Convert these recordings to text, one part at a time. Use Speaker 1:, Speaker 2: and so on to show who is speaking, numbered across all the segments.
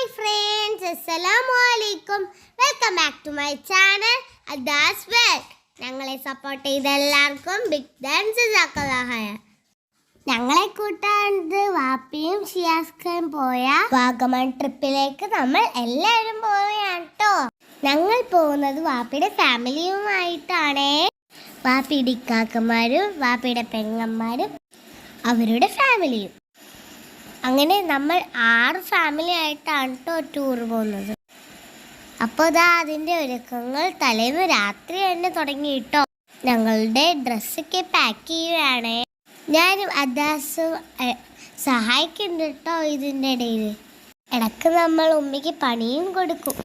Speaker 1: Hi friends, Assalamualaikum. Welcome back to my channel Adhas World. ഞങ്ങളെ support ചെയ്ത എല്ലാവർക്കും big dance ജാക്കലാഹയ. ഞങ്ങളെ കൂട്ടാണ്ട് വാപ്പിയും ഷിയാസ്കയും പോയ വാഗമൺ ട്രിപ്പിലേക്ക് നമ്മൾ എല്ലാവരും പോവുകയാണ് കേട്ടോ. ഞങ്ങൾ പോകുന്നത് വാപ്പിയുടെ ഫാമിലിയുമായിട്ടാണ്. വാപ്പിയുടെ ഇക്കാക്കന്മാരും വാപ്പിയുടെ പെങ്ങന്മാരും അവരുടെ ഫാമിലിയും. അങ്ങനെ നമ്മൾ 6 ഫാമിലി ആയിട്ടാണ് കേട്ടോ ടൂർ പോകുന്നത്. അപ്പോൾ ഇതാ അതിൻ്റെ ഒരുക്കങ്ങൾ തലേന്ന് രാത്രി തന്നെ തുടങ്ങി കേട്ടോ. ഞങ്ങളുടെ ഡ്രസ്സൊക്കെ പാക്ക് ചെയ്യുകയാണ്. ഞാനും അദാസും സഹായിക്കുന്നുണ്ട് കേട്ടോ. ഇതിൻ്റെ ഇടയിൽ ഇടയ്ക്ക് നമ്മൾ ഉമ്മയ്ക്ക് പണിയും കൊടുക്കും.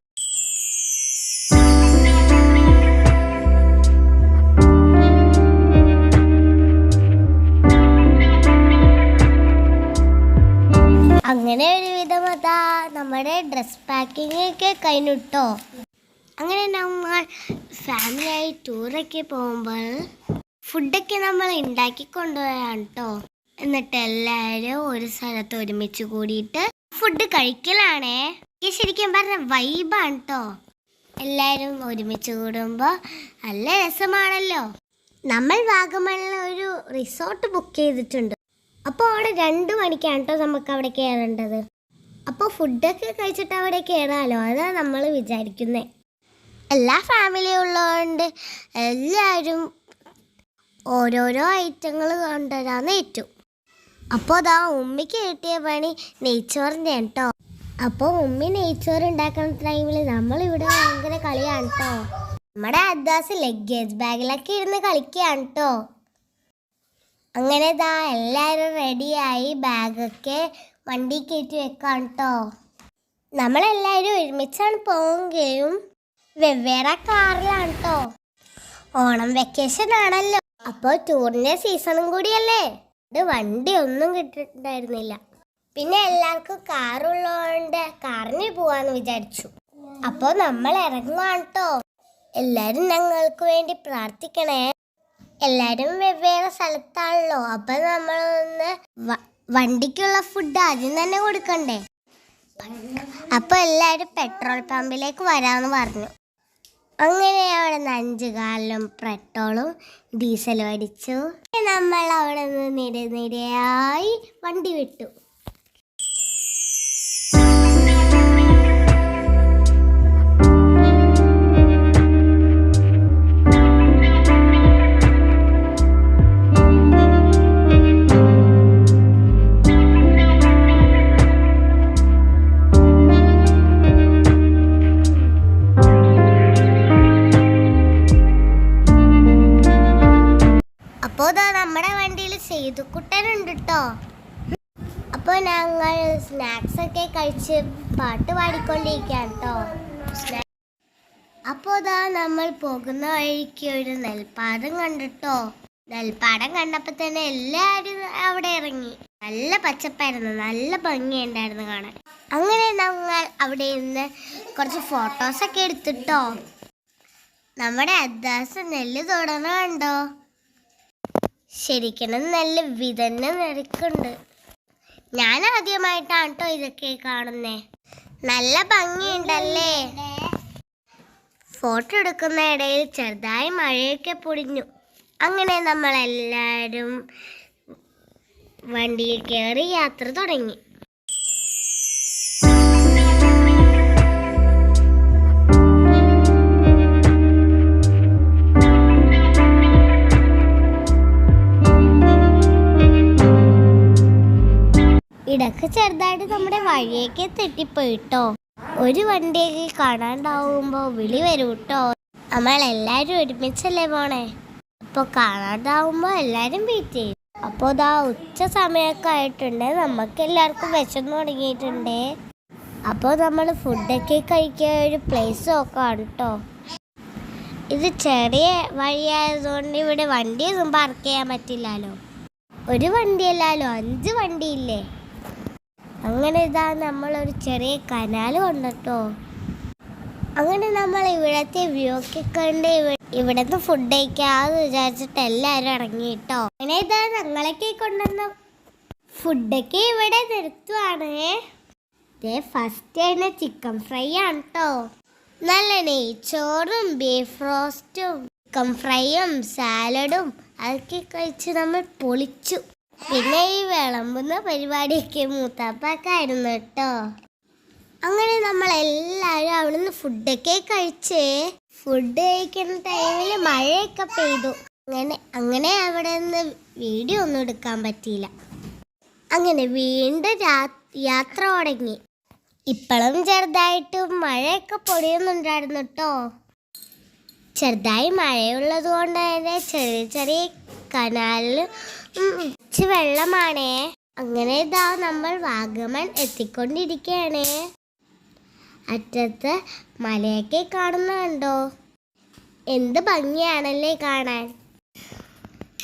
Speaker 1: അങ്ങനെ ഒരുവിധം അതാ നമ്മുടെ ഡ്രസ് പാക്കിംഗ് ഒക്കെ കഴിഞ്ഞിട്ടോ. അങ്ങനെ നമ്മൾ ഫാമിലിയായി ടൂറൊക്കെ പോകുമ്പോൾ ഫുഡൊക്കെ നമ്മൾ ഉണ്ടാക്കി കൊണ്ടുപോയാണ് കേട്ടോ. എന്നിട്ട് എല്ലാവരും ഒരു സ്ഥലത്ത് ഒരുമിച്ച് കൂടിയിട്ട് ഫുഡ് കഴിക്കലാണേ. ശരിക്കും പറഞ്ഞ വൈബാണ് കേട്ടോ. എല്ലാവരും ഒരുമിച്ച് കൂടുമ്പോൾ നല്ല രസമാണല്ലോ. നമ്മൾ വാഗമണിൽ ഒരു റിസോർട്ട് ബുക്ക് ചെയ്തിട്ടുണ്ട്. അപ്പോൾ അവിടെ 2 മണിക്കാണ് കേട്ടോ നമുക്ക് അവിടെ കയറേണ്ടത്. അപ്പോൾ ഫുഡൊക്കെ കഴിച്ചിട്ട് അവിടെ കയറാമല്ലോ, അതാണ് നമ്മൾ വിചാരിക്കുന്നത്. എല്ലാ ഫാമിലിയും ഉള്ളതുകൊണ്ട് എല്ലാവരും ഓരോരോ ഐറ്റങ്ങൾ കൊണ്ടുവരാമെന്ന് ഏറ്റു. അപ്പോൾ അതാ ഉമ്മയ്ക്ക് കിട്ടിയ പണി നെയ്ച്ചോറിൻ്റെ കേട്ടോ. അപ്പോൾ ഉമ്മി നെയ്ച്ചോറ് ഉണ്ടാക്കുന്ന ടൈമിൽ നമ്മളിവിടെ ഭയങ്കര കളിയാണ് കേട്ടോ. നമ്മുടെ അദാസ് ലഗേജ് ബാഗിലൊക്കെ ഇരുന്ന് കളിക്കുകയാണ് കേട്ടോ. അങ്ങനെ ഇതാ എല്ലാവരും റെഡിയായി ബാഗൊക്കെ വണ്ടി കയറ്റി വെക്കാം കേട്ടോ. നമ്മളെല്ലാവരും ഒരുമിച്ചാണ് പോവുകയും വെവ്വേറെ കാറിലാണ് കേട്ടോ. ഓണം വെക്കേഷൻ ആണല്ലോ, അപ്പോൾ ടൂറിൻ്റെ സീസണും കൂടിയല്ലേ. ഇത് വണ്ടി ഒന്നും കിട്ടിയിട്ടുണ്ടായിരുന്നില്ല. പിന്നെ എല്ലാവർക്കും കാറുള്ളതുകൊണ്ട് കാറിന് പോവാന്ന് വിചാരിച്ചു. അപ്പോൾ നമ്മൾ ഇറങ്ങുവാണ് കേട്ടോ. എല്ലാവരും ഞങ്ങൾക്ക് വേണ്ടി പ്രാർത്ഥിക്കണേ. എല്ലാവരും വെവ്വേറെ സ്ഥലത്താണല്ലോ, അപ്പം നമ്മളൊന്ന് വണ്ടിക്കുള്ള ഫുഡ് ആദ്യം തന്നെ കൊടുക്കണ്ടേ. അപ്പോൾ എല്ലാവരും പെട്രോൾ പമ്പിലേക്ക് വരാമെന്ന് പറഞ്ഞു. അങ്ങനെ അവിടെ നിന്ന് 5 ഗാലനും പെട്രോളും ഡീസലും അടിച്ചു. നമ്മൾ അവിടെ നിന്ന് നിരയായി വണ്ടി വിട്ടു. അപ്പോൾ നമ്മുടെ വണ്ടിയിൽ സേതുക്കുട്ടനുണ്ട് കേട്ടോ. അപ്പോൾ ഞങ്ങൾ സ്നാക്സൊക്കെ കഴിച്ച് പാട്ട് പാടിക്കൊണ്ടിരിക്കുകയാണ് കേട്ടോ. അപ്പോൾ നമ്മൾ പോകുന്ന വഴിക്ക് ഒരു നെൽപ്പാടം കണ്ടിട്ടോ. നെൽപ്പാടം കണ്ടപ്പോൾ തന്നെ എല്ലാവരും അവിടെ ഇറങ്ങി. നല്ല പച്ചപ്പായിരുന്നു, നല്ല ഭംഗിയുണ്ടായിരുന്നു കാണാൻ. അങ്ങനെ ഞങ്ങൾ അവിടെ ഇരുന്ന് കുറച്ച് ഫോട്ടോസൊക്കെ എടുത്തിട്ടോ. നമ്മുടെ അദാസ് നെല്ല് തൊടണ കണ്ടോ. ശരിക്കും നല്ല വിതന്ന നിരക്കുണ്ട്. ഞാൻ ആദ്യമായിട്ടാണ് കേട്ടോ ഇതൊക്കെ കാണുന്നേ. നല്ല ഭംഗിയുണ്ടല്ലേ. ഫോട്ടോ എടുക്കുന്ന ഇടയിൽ ചെറുതായി മഴയൊക്കെ പൊടിഞ്ഞു. അങ്ങനെ നമ്മളെല്ലാവരും വണ്ടിയിൽ കയറി യാത്ര തുടങ്ങി. ഇടയ്ക്ക് ചെറുതായിട്ട് നമ്മുടെ വഴിയൊക്കെ തെറ്റിപ്പോയിട്ടോ. ഒരു വണ്ടിയൊക്കെ കാണാണ്ടാവുമ്പോൾ വിളി വരും കേട്ടോ. നമ്മളെല്ലാവരും ഒരുമിച്ചല്ലേ പോണേ. അപ്പോൾ കാണാണ്ടാവുമ്പോൾ എല്ലാവരും വെയിറ്റ് ചെയ്യും. അപ്പോൾ ഉച്ച സമയമൊക്കെ ആയിട്ടുണ്ട്. നമുക്ക് എല്ലാവർക്കും വിശന്ന് തുടങ്ങിയിട്ടുണ്ട്. അപ്പോൾ നമ്മൾ ഫുഡൊക്കെ കഴിക്കാൻ ഒരു പ്ലേസ് നോക്കാണ് കേട്ടോ. ഇത് ചെറിയ വഴിയായതുകൊണ്ട് ഇവിടെ വണ്ടിയൊന്നും പാർക്ക് ചെയ്യാൻ പറ്റില്ലല്ലോ. ഒരു വണ്ടിയല്ലല്ലോ, 5 വണ്ടിയില്ലേ. അങ്ങനെ നമ്മളൊരു ചെറിയ കനാൽ കൊണ്ടിട്ടോ. അങ്ങനെ നമ്മൾ ഇവിടത്തെ വ്യൂ ഒക്കെ കണ്ട് ഇവിടുന്ന് ഫുഡ് കഴിക്കാമെന്ന് വിചാരിച്ചിട്ട് എല്ലാവരും ഇറങ്ങി കേട്ടോ. അങ്ങനെ ഞങ്ങളൊക്കെ കൊണ്ടുവന്ന ഫുഡൊക്കെ ഇവിടെ നിർത്തുവാണ്. ഫസ്റ്റ് തന്നെ ചിക്കൻ ഫ്രൈ ആണ് കേട്ടോ. നല്ല നെയ്ച്ചോറും ബീഫ് റോസ്റ്റും ചിക്കൻ ഫ്രൈയും സാലഡും അതൊക്കെ കഴിച്ച് നമ്മൾ പൊളിച്ചു. പിന്നെ ഈ വിളമ്പുന്ന പരിപാടിയൊക്കെ മൂത്താപ്പാക്കായിരുന്നു കേട്ടോ. അങ്ങനെ നമ്മളെല്ലാവരും അവിടുന്ന് ഫുഡൊക്കെ കഴിച്ച് ഫുഡ് കഴിക്കുന്ന ടൈമിൽ മഴയൊക്കെ പെയ്തു. അങ്ങനെ അവിടെ നിന്ന് വീഡിയോ ഒന്നും എടുക്കാൻ പറ്റിയില്ല. അങ്ങനെ വീണ്ടും യാത്ര തുടങ്ങി. ഇപ്പോഴും ചെറുതായിട്ട് മഴയൊക്കെ പൊടിയുന്നുണ്ടായിരുന്നു കേട്ടോ. ചെറുതായി മഴയുള്ളത് കൊണ്ട് തന്നെ ചെറിയ ചെറിയ കനാലിൽ വെള്ളമാണേ. അങ്ങനെ ഇതാ നമ്മൾ വാഗമൺ എത്തിക്കൊണ്ടിരിക്കുകയാണേ. അറ്റത്ത് മലയൊക്കെ കാണുന്ന കണ്ടോ? എന്ത് ഭംഗിയാണല്ലേ കാണാൻ.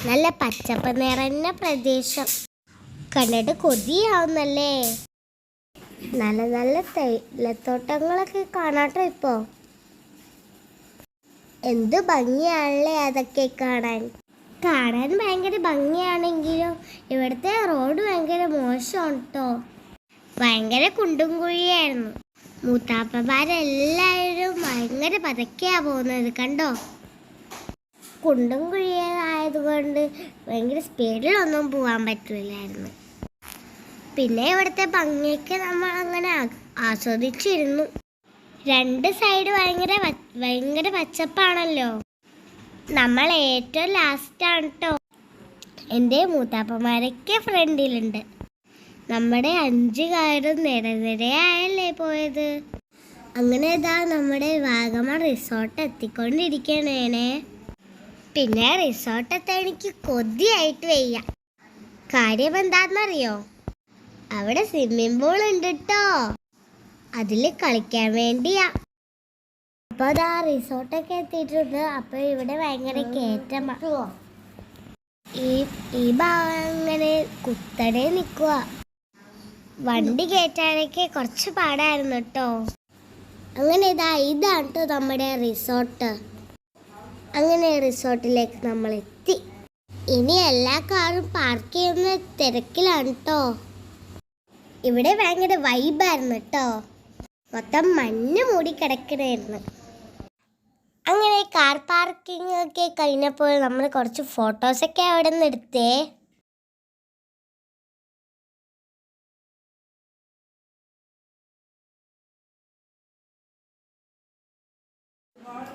Speaker 1: നല്ല പച്ചപ്പ് നിറഞ്ഞ പ്രദേശം കണ്ടിട്ട് കൊതിയാവുന്നല്ലേ. നല്ല നല്ല തേയിലത്തോട്ടങ്ങളൊക്കെ കാണാട്ടോ. ഇപ്പോൾ എന്ത് ഭംഗിയാണല്ലേ അതൊക്കെ കാണാൻ ഭയങ്കര ഭംഗിയാണെങ്കിലും ഇവിടുത്തെ റോഡ് ഭയങ്കര മോശമാണ് കേട്ടോ. ഭയങ്കര കുണ്ടും കുഴിയായിരുന്നു. മൂത്താപ്പന്മാരെല്ലാവരും ഭയങ്കര പതുക്കെയാ പോകുന്നത് കണ്ടോ. കുണ്ടും കുഴിയായതുകൊണ്ട് ഭയങ്കര സ്പീഡിലൊന്നും പോകാൻ പറ്റില്ലായിരുന്നു. പിന്നെ ഇവിടുത്തെ ഭംഗിയൊക്കെ നമ്മൾ അങ്ങനെ ആസ്വദിച്ചിരുന്നു. രണ്ട് സൈഡ് ഭയങ്കര പച്ചപ്പാണല്ലോ. നമ്മൾ ഏറ്റവും ലാസ്റ്റാണ് കേട്ടോ. എൻ്റെ മൂത്താപ്പന്മാരൊക്കെ ഫ്രണ്ടിലുണ്ട്. നമ്മുടെ 5 കാറും നിരനിരയായല്ലേ പോയത്. അങ്ങനെ ഇതാ നമ്മുടെ വാഗമൺ റിസോർട്ട് എത്തിക്കൊണ്ടിരിക്കണേ. പിന്നെ റിസോർട്ടത്തെ എനിക്ക് കൊതിയായിട്ട് വയ്യ. കാര്യം എന്താണെന്നറിയോ? അവിടെ സ്വിമ്മിംഗ് പൂൾ ഉണ്ട് കേട്ടോ. അതിൽ കളിക്കാൻ വേണ്ടിയാ. അപ്പോൾ അതാ റിസോർട്ടൊക്കെ എത്തിയിട്ടുണ്ട്. അപ്പോൾ ഇവിടെ ഭയങ്കര കയറ്റമാണ്. ഈ ഭാഗം അങ്ങനെ കുത്തനെ നിൽക്കുക. വണ്ടി കയറ്റാനൊക്കെ കുറച്ച് പാടായിരുന്നു കേട്ടോ. അങ്ങനെ ഇതാണ് കേട്ടോ നമ്മുടെ റിസോർട്ട്. അങ്ങനെ റിസോർട്ടിലേക്ക് നമ്മൾ എത്തി. ഇനി എല്ലാ കാറും പാർക്ക് ചെയ്യുന്ന തിരക്കിലാണ് കേട്ടോ. ഇവിടെ ഭയങ്കര വൈബായിരുന്നു കേട്ടോ. മൊത്തം മഞ്ഞ് മൂടി കിടക്കണായിരുന്നു. അങ്ങനെ കാർ പാർക്കിംഗ് ഒക്കെ കഴിഞ്ഞപ്പോൾ നമ്മൾ കുറച്ച് ഫോട്ടോസൊക്കെ അവിടെ നിന്ന് എടുത്തേ.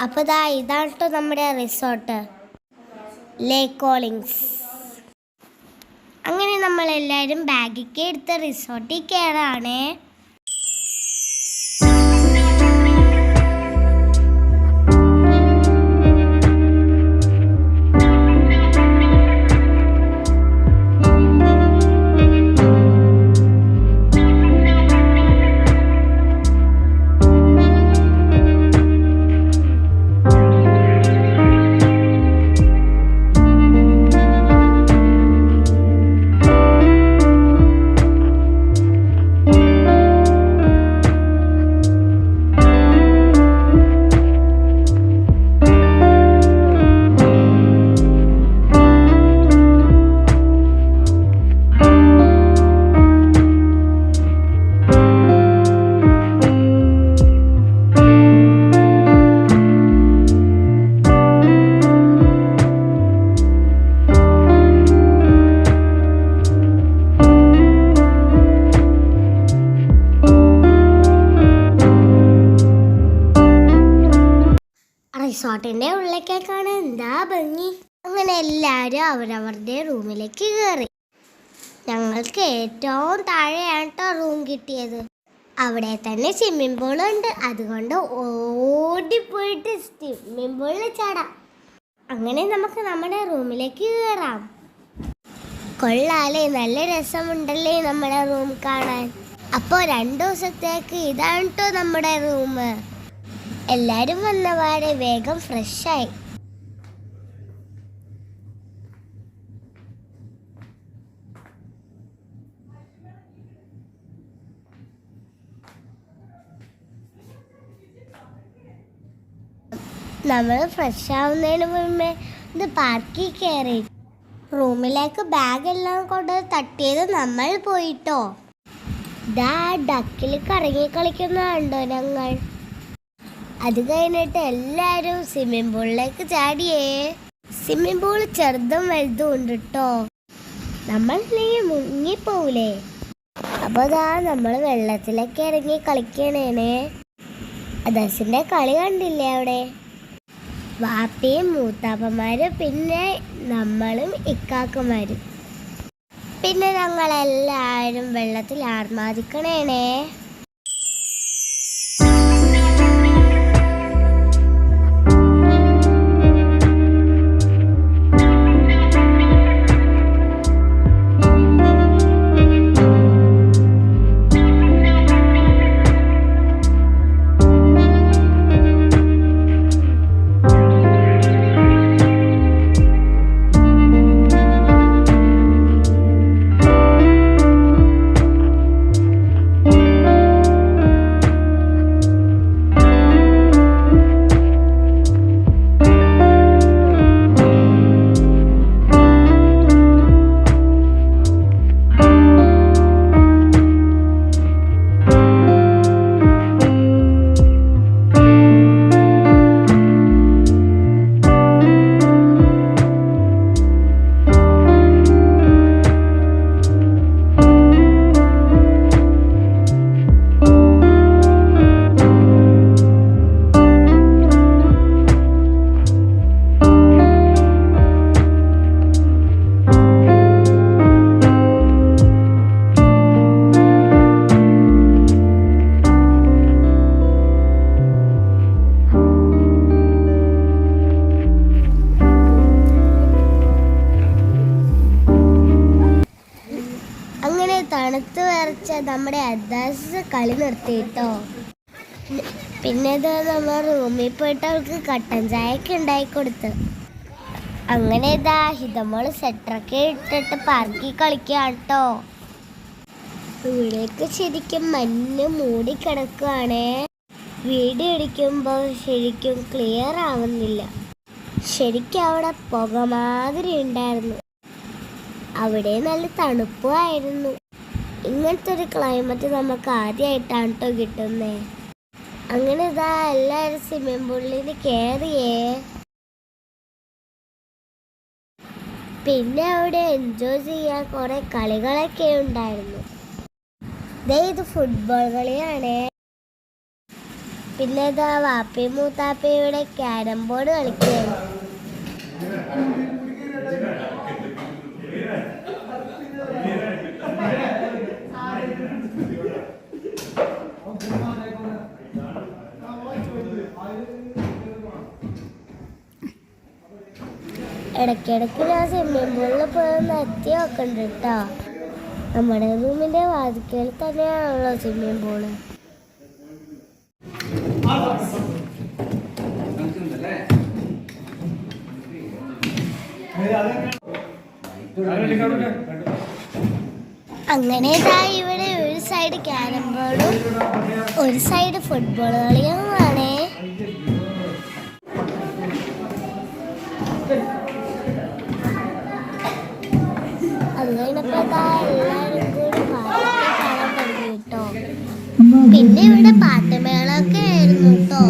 Speaker 1: അപ്പോൾ ഇതാണ് കേട്ടോ നമ്മുടെ റിസോർട്ട് ലേക്ക് കോളിങ്സ്. അങ്ങനെ നമ്മളെല്ലാവരും ബാഗൊക്കെ എടുത്ത് റിസോർട്ടിൽ കയറാണേ. റിസോർട്ടിൻ്റെ ഉള്ളിലേക്ക് കാണാൻ എന്താ ഭംഗി. അങ്ങനെ എല്ലാവരും അവരവരുടെ റൂമിലേക്ക് കയറി. ഞങ്ങൾക്ക് ഏറ്റവും താഴെയാണ് കേട്ടോ റൂം കിട്ടിയത്. അവിടെ തന്നെ സ്വിമ്മിംഗ് പൂളുണ്ട്. അതുകൊണ്ട് ഓടിപ്പോയിട്ട് സ്വിമ്മിംഗ് പൂളിൽ ചാടാം. അങ്ങനെ നമുക്ക് നമ്മുടെ റൂമിലേക്ക് കയറാം. കൊള്ളാലേ, നല്ല രസമുണ്ടല്ലേ നമ്മുടെ റൂം കാണാൻ. അപ്പോൾ 2 ദിവസത്തേക്ക് ഇതാണ് കേട്ടോ നമ്മുടെ റൂം. എല്ലാവരും വന്നപാടെ വേഗം ഫ്രഷായി. നമ്മൾ ഫ്രഷ് ആവുന്നതിന് മുമ്പേ ഇത് പാർക്കിൽ കയറി. റൂമിലേക്ക് ബാഗെല്ലാം കൊണ്ട് തട്ടിയത് നമ്മൾ പോയിട്ടോ. ദാ ഡക്കിൽ കറങ്ങി കളിക്കുന്നുണ്ടോ ഞങ്ങൾ. അത് കഴിഞ്ഞിട്ട് എല്ലാരും സ്വിമ്മിംഗ് പൂളിലേക്ക് ചാടിയേ. സ്വിമ്മിംഗ് പൂൾ ചെറുതും വലുതും ഉണ്ട് കേട്ടോ. നമ്മൾ മുങ്ങിപ്പോവൂലേ. അപ്പൊ ദാ നമ്മൾ വെള്ളത്തിലേക്ക് ഇറങ്ങി കളിക്കണേനെ. അദാസിന്റെ കളി കണ്ടില്ലേ അവിടെ. വാപ്പയും മൂത്താപ്പന്മാരും പിന്നെ നമ്മളും ഇക്കാക്കന്മാരും. പിന്നെ ഞങ്ങളെല്ലാവരും വെള്ളത്തിൽ ആർമാദിക്കണേനെ. തണുത്ത് വിറച്ച നമ്മുടെ അദാസ് കളി നിർത്തിയിട്ടോ. പിന്നെ നമ്മൾ റൂമിൽ പോയിട്ട് അവൾക്ക് കട്ടൻ ചായയൊക്കെ ഉണ്ടാക്കി കൊടുത്ത്. അങ്ങനെ ഇതാ ഹിതമോള് സെറ്ററൊക്കെ ഇട്ടിട്ട് പാർക്കിൽ കളിക്കുകയാണ് കേട്ടോ. ഇവിടേക്ക് ശരിക്കും മഞ്ഞ് മൂടി കിടക്കുകയാണേ. വീഡിയോ എടുക്കുമ്പോൾ ശരിക്കും ക്ലിയർ ആവുന്നില്ല. ശരിക്കും അവിടെ പുക മാതിരി ഉണ്ടായിരുന്നു. അവിടെ നല്ല തണുപ്പുമായിരുന്നു. ഇങ്ങനത്തെ ഒരു ക്ലൈമറ്റ് നമുക്ക് ആദ്യമായിട്ടാണ് കേട്ടോ കിട്ടുന്നേ. അങ്ങനെ ഇതാ എല്ലാവരും സ്വിമ്മിംഗ് പൂളിൽ കയറിയേ. പിന്നെ അവിടെ എൻജോയ് ചെയ്യാൻ കുറെ കളികളൊക്കെ ഉണ്ടായിരുന്നു. ഇത് ഫുട്ബോൾ കളിയാണ്. പിന്നെ ഇതാ വാപ്പയും മൂത്താപ്പയുടെ ക്യാരം ബോർഡ് കളിക്കുകയാണ്. ഇടയ്ക്കിടയ്ക്ക് ഞാൻ സ്വിമ്മിംഗ് പൂളിൽ പോയി എത്തി നോക്കണ്ട് കേട്ടോ. നമ്മുടെ റൂമിന്റെ വാതിക്കൽ തന്നെയാണല്ലോ സ്വിമ്മിംഗ് പൂള്. അങ്ങനെ ഇവിടെ ഒരു സൈഡ് ക്യാരം ബോർഡും ഒരു സൈഡ് ഫുട്ബോൾ കളിയുമാണേ. അത് കഴിഞ്ഞപ്പോ എല്ലാവരും കൂടി പാട്ട് കാണാൻ തുടങ്ങി കേട്ടോ. പിന്നെ ഇവിടെ പാട്ടുമേളൊക്കെ ആയിരുന്നു കേട്ടോ.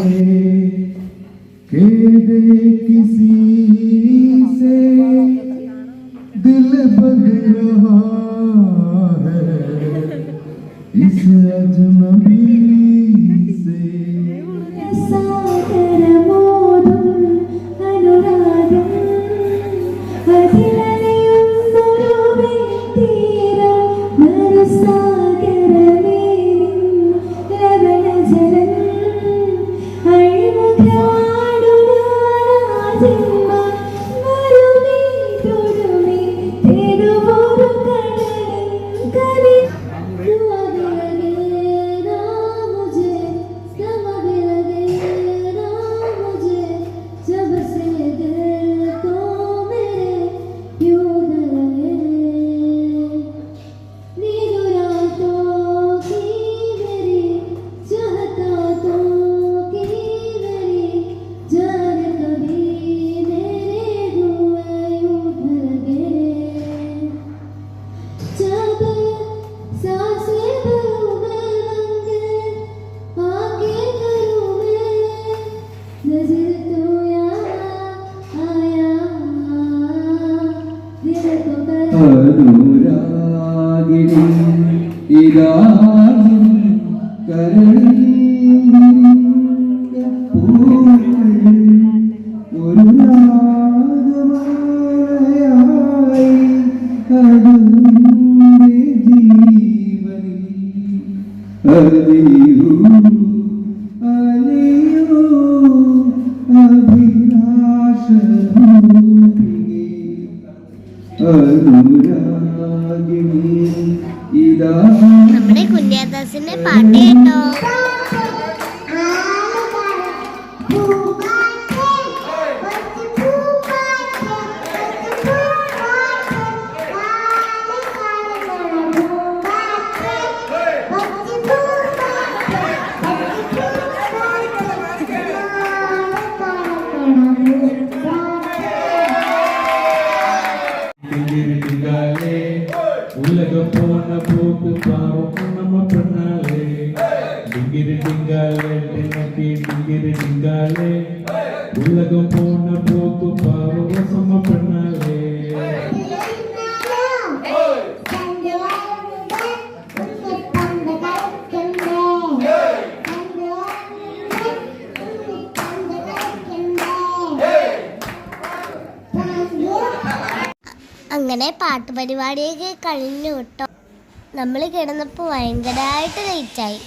Speaker 1: നമ്മുടെ കുഞ്ഞാദാസിന്റെ പാട്ട് കേട്ടോ.
Speaker 2: உலகம் போன போக்கு பாவசம பண்ணாலே
Speaker 1: അങ്ങനെ പാട്ട് പരിപാടിയൊക്കെ കഴിഞ്ഞു കേട്ടോ. നമ്മൾ കിടന്നപ്പോൾ ഭയങ്കരമായിട്ട് ലേറ്റായി.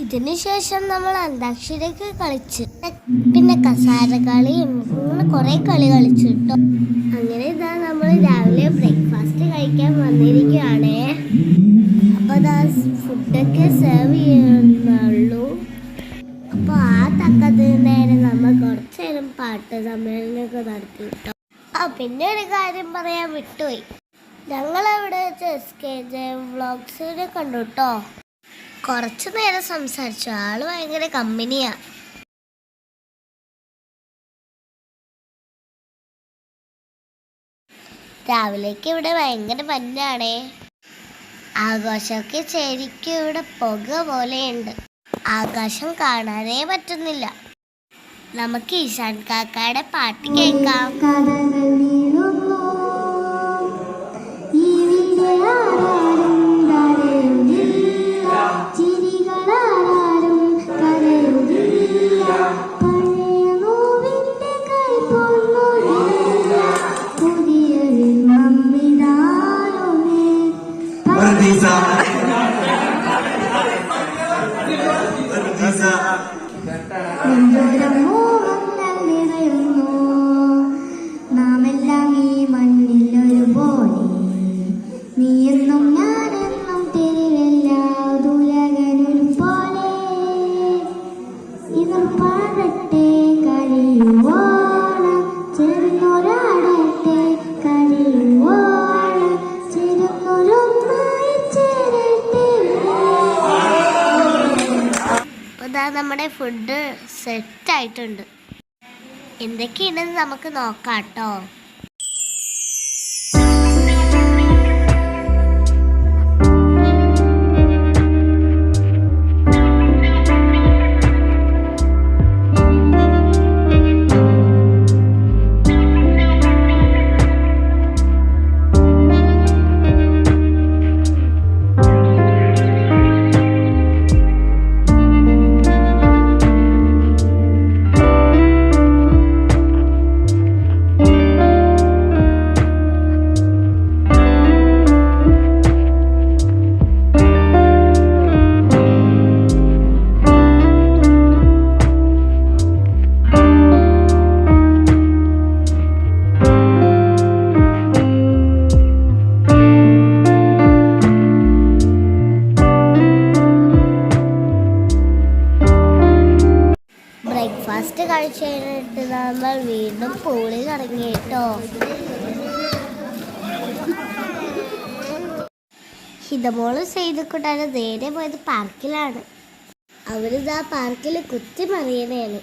Speaker 1: ഇതിനു ശേഷം നമ്മൾ അന്താക്ഷരിയൊക്കെ കളിച്ച്, പിന്നെ കസാര കളിയും അങ്ങനെ കുറേ കളി കളിച്ചു കേട്ടോ. അങ്ങനെ ഇതാ നമ്മൾ രാവിലെ ബ്രേക്ക്ഫാസ്റ്റ് കഴിക്കാൻ വന്നിരിക്കുകയാണേ. അപ്പോൾ അതാ ഫുഡൊക്കെ സെർവ് ചെയ്യുന്നുള്ളൂ. അപ്പോൾ ആ തക്കത്തിന് നേരം നമ്മൾ കുറച്ച് നേരം പാട്ട് സമ്മേളനമൊക്കെ നടത്തി കേട്ടോ. പിന്നെ ഒരു കാര്യം പറയാൻ വിട്ടുപോയി. ഞങ്ങളവിടെ SKJ വ്ളോഗ്സിനെ കണ്ടു കേട്ടോ. കുറച്ചു നേരം സംസാരിച്ചു. ആള് ഭയങ്കര കമ്പനിയാ. രാവിലേക്ക് ഇവിടെ ഭയങ്കര മഞ്ഞാണേ. ആകാശമൊക്കെ ശരിക്കും ഇവിടെ പുക പോലെയുണ്ട്. ആകാശം കാണാനേ പറ്റുന്നില്ല. നമുക്ക് ഈശാൻ കാക്കയുടെ പാട്ട് കേൾക്കാം.
Speaker 3: നാമെല്ലാം ഈ മണ്ണിലൊരു പോലെ, നീയെന്നും ഞാനെന്നും തിരിവെല്ലാതുലകനൊരു പോലെ. ഇതും പാടട്ടെ കഴിയുവോളം, ചേർന്നൊരാടട്ടെ കഴിയുവോളം, ചേരുന്നൊരൊന്നായി ചേരട്ടെ.
Speaker 1: നമ്മുടെ ഫുഡ് സെറ്റ് ആയിട്ടുണ്ട്. എന്തൊക്കെയുണ്ടെന്ന് നമുക്ക് നോക്കാം കേട്ടോ. ബ്രേക്ക്ഫാസ്റ്റ് കഴിച്ച് കഴിഞ്ഞിട്ട് നമ്മൾ വീണ്ടും പൂളിൽ ഇറങ്ങി കേട്ടോ. ഹിതമോള് ചെയ്തുകൊണ്ടാണ് നേരെ പോയത് പാർക്കിലാണ്. അവരിതാ പാർക്കിൽ കുത്തി മറിയണേണ്.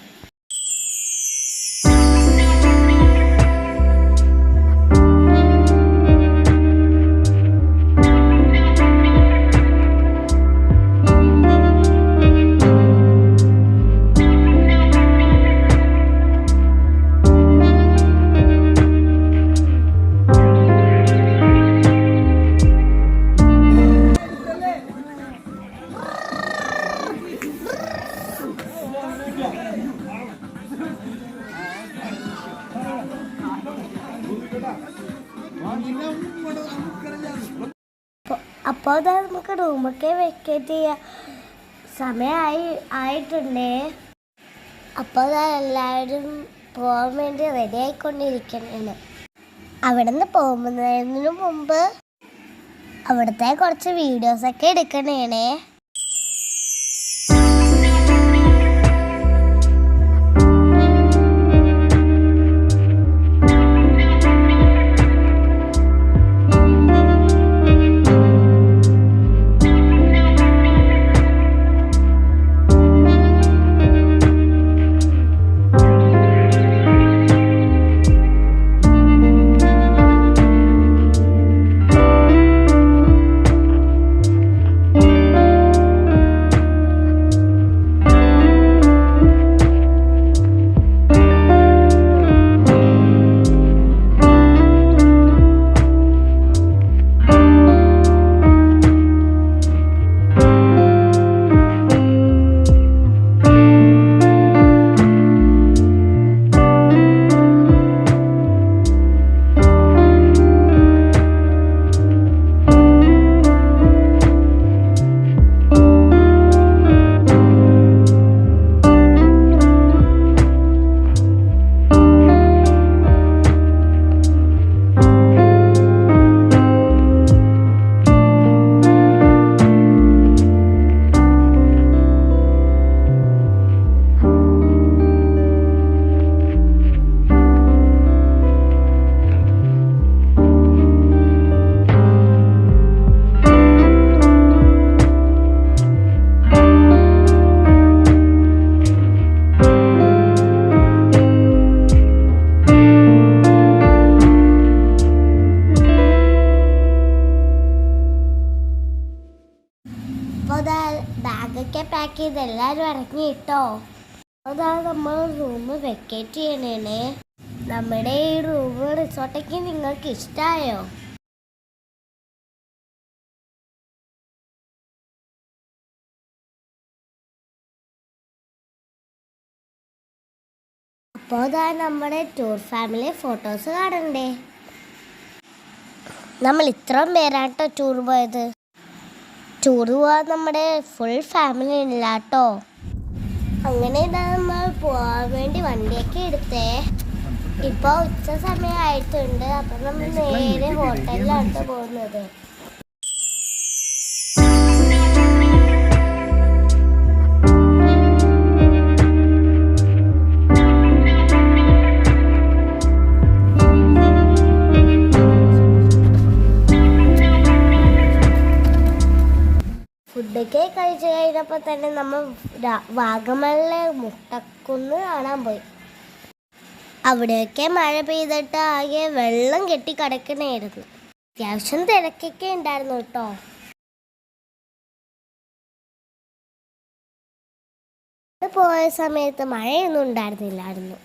Speaker 1: അപ്പോൾ അതാ നമുക്ക് റൂമൊക്കെ വെക്കേറ്റ് ചെയ്യാം. ആയിട്ടുണ്ടേ. അപ്പോൾ അതാ എല്ലാവരും പോകാൻ വേണ്ടി റെഡി ആയിക്കൊണ്ടിരിക്കണേണ്. അവിടെ നിന്ന് പോകുന്നതിന് മുമ്പ് അവിടുത്തെ കുറച്ച് വീഡിയോസൊക്കെ എടുക്കണേണേ. ബാഗൊക്കെ പാക്ക് ചെയ്ത് എല്ലാവരും ഇറങ്ങി കേട്ടോ. അതാ നമ്മൾ റൂം വെക്കേറ്റ് ചെയ്യണേ. നമ്മുടെ ഈ റൂം റിസോർട്ടൊക്കെ നിങ്ങൾക്ക് ഇഷ്ടമായോ? അപ്പോൾ അതാ നമ്മുടെ ടൂർ ഫാമിലി ഫോട്ടോസ് കാണണ്ടേ. നമ്മൾ ഇത്രയും പേരാട്ടോ ടൂർ പോയത്. ടൂർ പോവാൻ നമ്മുടെ ഫുൾ ഫാമിലി ഇല്ല കേട്ടോ. അങ്ങനെ നമ്മൾ പോകാൻ വേണ്ടി വണ്ടിയൊക്കെ എടുത്തേ. ഇപ്പോൾ ഉച്ച സമയമായിട്ടുണ്ട്. അപ്പം നമ്മൾ നേരെ ഹോട്ടലിലാണ് പോകുന്നത്. ഫുഡൊക്കെ കഴിച്ചു കഴിഞ്ഞപ്പോൾ തന്നെ നമ്മൾ വാഗമണിലെ മുട്ടക്കുന്ന് കാണാൻ പോയി. അവിടെയൊക്കെ മഴ പെയ്തിട്ട് ആകെ വെള്ളം കെട്ടി കിടക്കണായിരുന്നു. അത്യാവശ്യം തിരക്കൊക്കെ ഉണ്ടായിരുന്നു കേട്ടോ. പോയ സമയത്ത് മഴയൊന്നും ഉണ്ടായിരുന്നില്ലായിരുന്നു.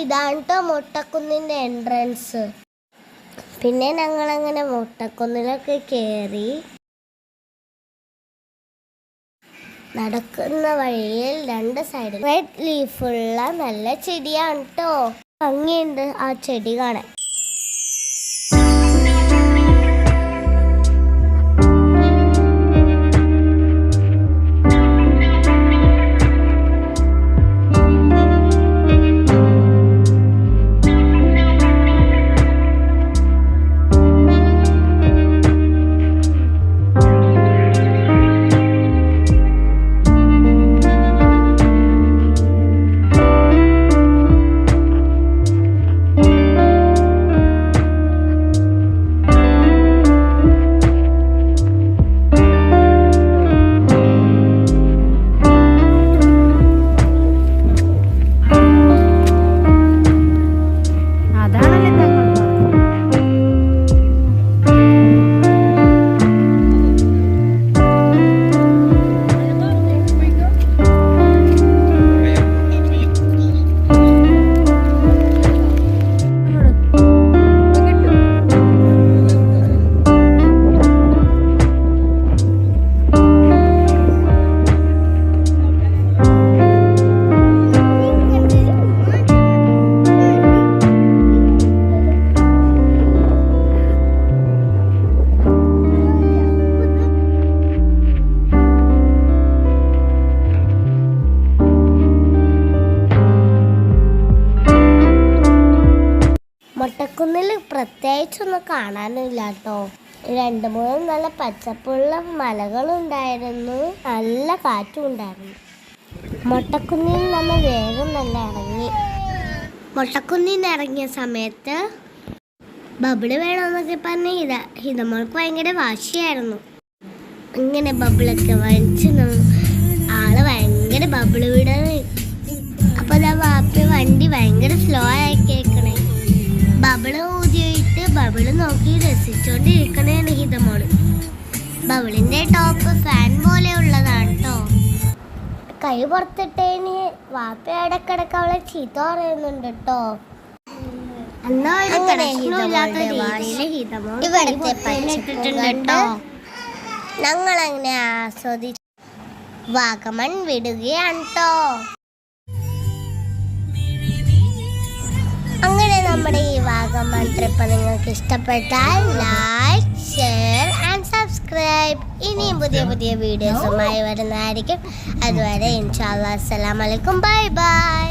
Speaker 1: ഇതാണ് കേട്ടോ മുട്ടക്കുന്നിൻ്റെ എൻട്രൻസ്. പിന്നെ ഞങ്ങളങ്ങനെ മുട്ടക്കുന്നിലൊക്കെ കയറി. നടക്കുന്ന വഴിയിൽ രണ്ട് സൈഡിൽ റെഡ് ലീഫുള്ള നല്ല ചെടിയാണ് കേട്ടോ. ഭംഗിയുണ്ട് ആ ചെടി കാണാൻ. പ്രത്യേകിച്ചൊന്നും കാണാനില്ല കേട്ടോ. 2-3 നല്ല പച്ചപ്പുള്ള മലകളുണ്ടായിരുന്നു, നല്ല കാറ്റും ഉണ്ടായിരുന്നു. മൊട്ടക്കുന്നിൽ നമ്മൾ വേഗം തന്നെ ഇറങ്ങി. മൊട്ടക്കുന്നിൽ നിന്ന് ഇറങ്ങിയ സമയത്ത് ബബിള് വേണമെന്നൊക്കെ പറഞ്ഞ് ഹിതമോൾക്ക് ഭയങ്കര വാശിയായിരുന്നു. ഇങ്ങനെ ബബിളൊക്കെ വലിച്ച് ആള് ഭയങ്കര ബബിള് വിടാണ്. അപ്പൊ വാപ്പി വണ്ടി ഭയങ്കര സ്ലോ ആയി കേൾക്കണേ. ബബിള് ഊതിയിട്ട് ബബിള് നോക്കി രസിച്ചോണ്ടിരിക്കണേണ് ഹിതമോള്. ബബിളിന്റെ ടോപ്പ് ഫാൻ പോലെ ഉള്ളതാണ് കേട്ടോ. കൈ പുറത്തിട്ടേന് വാപ്പി ഇടക്കിടക്ക് അവളെ ചീത്ത പറയുന്നുണ്ട് കേട്ടോ. ഞങ്ങൾ അങ്ങനെ ആസ്വദിച്ച് വാഗമൺ വിടുകയാണ് ട്ടോ. അങ്ങനെ നമ്മുടെ ഈ വാഗമൺ ട്രിപ്പ് നിങ്ങൾക്ക് ഇഷ്ടപ്പെട്ടാൽ ലൈക്ക്, ഷെയർ ആൻഡ് സബ്സ്ക്രൈബ്. ഇനിയും പുതിയ പുതിയ വീഡിയോസുമായി വരുന്നതായിരിക്കും. അതുവരെ ഇൻഷാ അല്ലാഹ് അസ്സലാമു അലൈക്കും, ബൈ ബൈ.